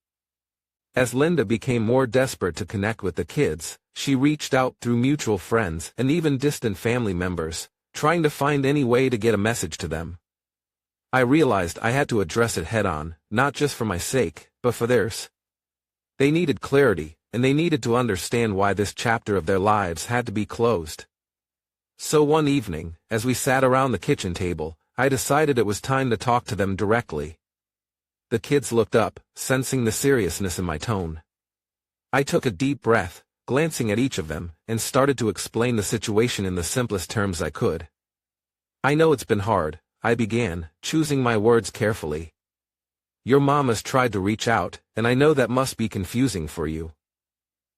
As Linda became more desperate to connect with the kids, she reached out through mutual friends and even distant family members, trying to find any way to get a message to them. I realized I had to address it head-on, not just for my sake, but for theirs. They needed clarity, and they needed to understand why this chapter of their lives had to be closed. So one evening, as we sat around the kitchen table, I decided it was time to talk to them directly. The kids looked up, sensing the seriousness in my tone. I took a deep breath, glancing at each of them, and started to explain the situation in the simplest terms I could. I know it's been hard, I began, choosing my words carefully. Your mom has tried to reach out, and I know that must be confusing for you.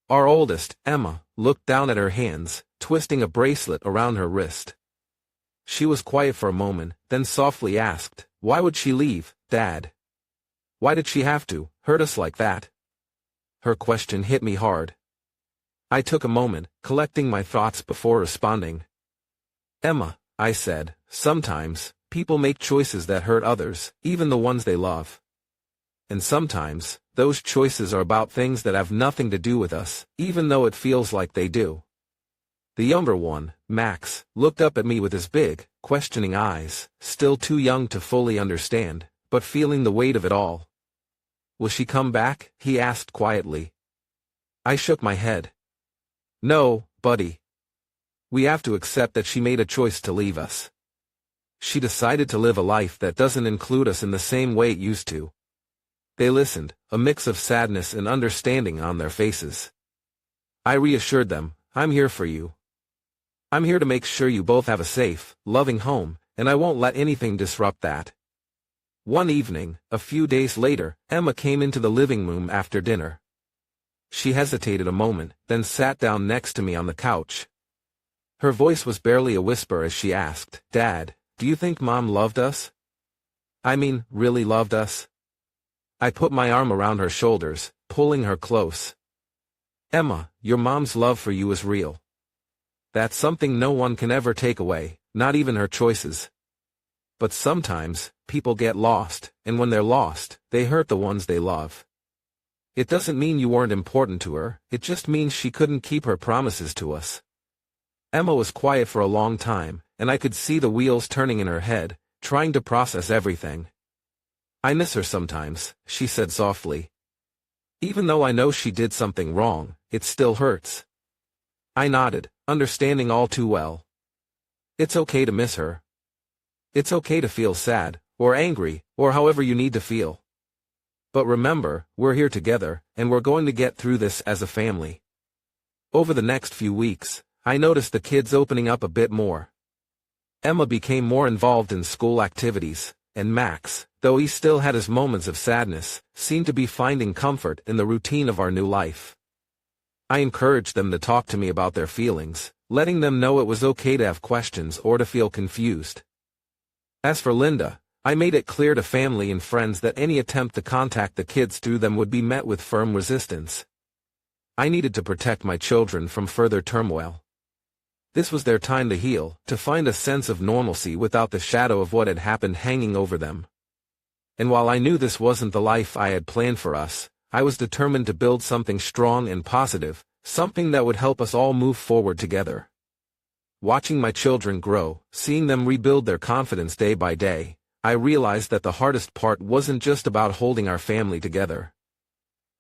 Our oldest, Emma, looked down at her hands, twisting a bracelet around her wrist. She was quiet for a moment, then softly asked, "Why would she leave, Dad? Why did she have to hurt us like that?" Her question hit me hard. I took a moment, collecting my thoughts before responding. "Emma," I said, "sometimes, people make choices that hurt others, even the ones they love. And sometimes, those choices are about things that have nothing to do with us, even though it feels like they do." The younger one, Max, looked up at me with his big, questioning eyes, still too young to fully understand, but feeling the weight of it all. "Will she come back?" he asked quietly. I shook my head. "No, buddy. We have to accept that she made a choice to leave us. She decided to live a life that doesn't include us in the same way it used to." They listened, a mix of sadness and understanding on their faces. I reassured them, "I'm here for you. I'm here to make sure you both have a safe, loving home, and I won't let anything disrupt that." One evening, a few days later, Emma came into the living room after dinner. She hesitated a moment, then sat down next to me on the couch. Her voice was barely a whisper as she asked, "Dad, do you think Mom loved us? I mean, really loved us?" I put my arm around her shoulders, pulling her close. "Emma, your mom's love for you is real. That's something no one can ever take away, not even her choices. But sometimes, people get lost, and when they're lost, they hurt the ones they love. It doesn't mean you weren't important to her, it just means she couldn't keep her promises to us. Emma was quiet for a long time, and I could see the wheels turning in her head, trying to process everything. I miss her sometimes, she said softly. Even though I know she did something wrong, it still hurts. I nodded, understanding all too well. It's okay to miss her. It's okay to feel sad, or angry, or however you need to feel. But remember, we're here together, and we're going to get through this as a family. Over the next few weeks, I noticed the kids opening up a bit more. Emma became more involved in school activities, and Max, though he still had his moments of sadness, seemed to be finding comfort in the routine of our new life. I encouraged them to talk to me about their feelings, letting them know it was okay to have questions or to feel confused. As for Linda, I made it clear to family and friends that any attempt to contact the kids through them would be met with firm resistance. I needed to protect my children from further turmoil. This was their time to heal, to find a sense of normalcy without the shadow of what had happened hanging over them. And while I knew this wasn't the life I had planned for us, I was determined to build something strong and positive, something that would help us all move forward together. Watching my children grow, seeing them rebuild their confidence day by day, I realized that the hardest part wasn't just about holding our family together.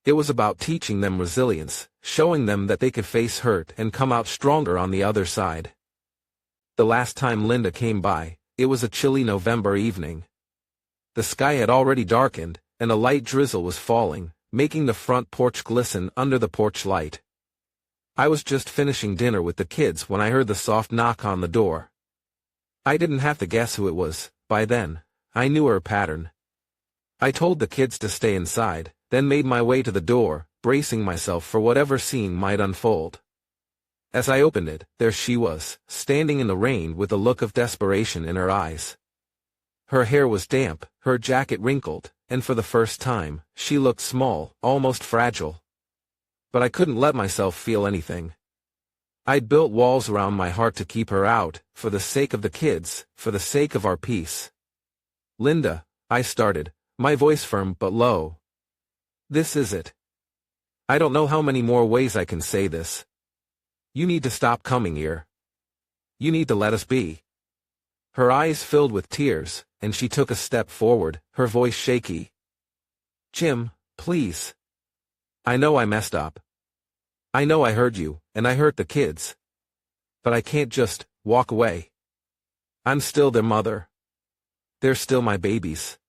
It was about teaching them resilience, showing them that they could face hurt and come out stronger on the other side. The last time Linda came by, it was a chilly November evening. The sky had already darkened, and a light drizzle was falling, making the front porch glisten under the porch light. I was just finishing dinner with the kids when I heard the soft knock on the door. I didn't have to guess who it was, by then. I knew her pattern. I told the kids to stay inside, then made my way to the door, bracing myself for whatever scene might unfold. As I opened it, there she was, standing in the rain with a look of desperation in her eyes. Her hair was damp, her jacket wrinkled, and for the first time, she looked small, almost fragile. But I couldn't let myself feel anything. I'd built walls around my heart to keep her out, for the sake of the kids, for the sake of our peace. Linda, I started, my voice firm but low. This is it. I don't know how many more ways I can say this. You need to stop coming here. You need to let us be. Her eyes filled with tears, and she took a step forward, her voice shaky. Jim, please. I know I messed up. I know I hurt you, and I hurt the kids. But I can't just walk away. I'm still their mother. They're still my babies.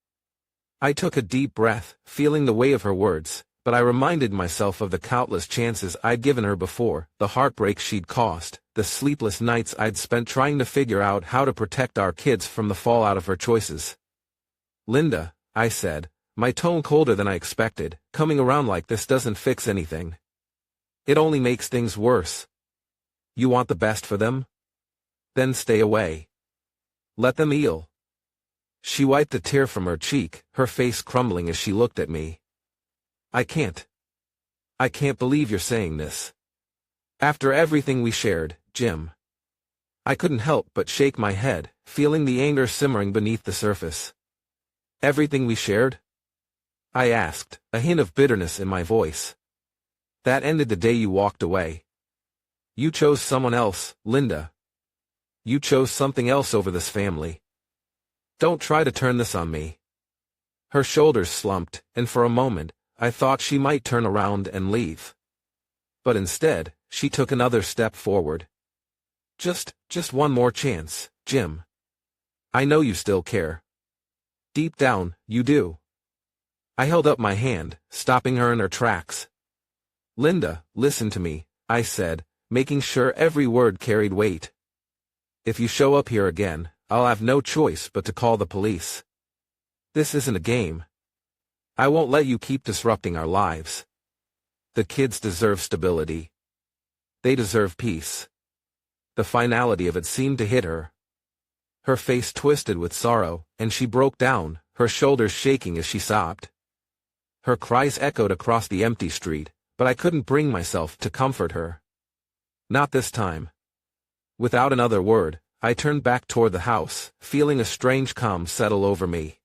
I took a deep breath, feeling the weight of her words, but I reminded myself of the countless chances I'd given her before, the heartbreak she'd caused, the sleepless nights I'd spent trying to figure out how to protect our kids from the fallout of her choices. Linda, I said, my tone colder than I expected, coming around like this doesn't fix anything. It only makes things worse. You want the best for them? Then stay away. Let them heal. She wiped a tear from her cheek, her face crumbling as she looked at me. I can't believe you're saying this. After everything we shared, Jim. I couldn't help but shake my head, feeling the anger simmering beneath the surface. Everything we shared? I asked, a hint of bitterness in my voice. That ended the day you walked away. You chose someone else, Linda. You chose something else over this family. Don't try to turn this on me. Her shoulders slumped, and for a moment, I thought she might turn around and leave. But instead, she took another step forward. Just one more chance, Jim. I know you still care. Deep down, you do. I held up my hand, stopping her in her tracks. Linda, listen to me, I said, making sure every word carried weight. If you show up here again, I'll have no choice but to call the police. This isn't a game. I won't let you keep disrupting our lives. The kids deserve stability. They deserve peace. The finality of it seemed to hit her. Her face twisted with sorrow, and she broke down, her shoulders shaking as she sobbed. Her cries echoed across the empty street, but I couldn't bring myself to comfort her. Not this time. Without another word, I turned back toward the house, feeling a strange calm settle over me.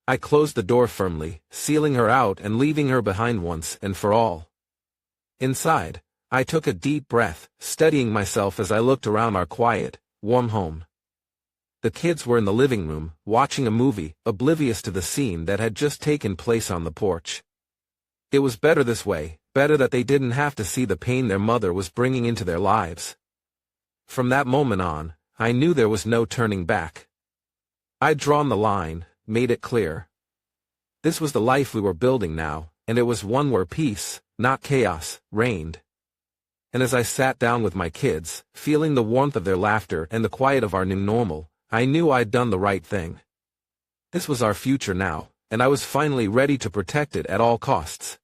I closed the door firmly, sealing her out and leaving her behind once and for all. Inside, I took a deep breath, steadying myself as I looked around our quiet, warm home. The kids were in the living room, watching a movie, oblivious to the scene that had just taken place on the porch. It was better this way, better that they didn't have to see the pain their mother was bringing into their lives. From that moment on, I knew there was no turning back. I'd drawn the line, made it clear. This was the life we were building now, and it was one where peace, not chaos, reigned. And as I sat down with my kids, feeling the warmth of their laughter and the quiet of our new normal, I knew I'd done the right thing. This was our future now, and I was finally ready to protect it at all costs.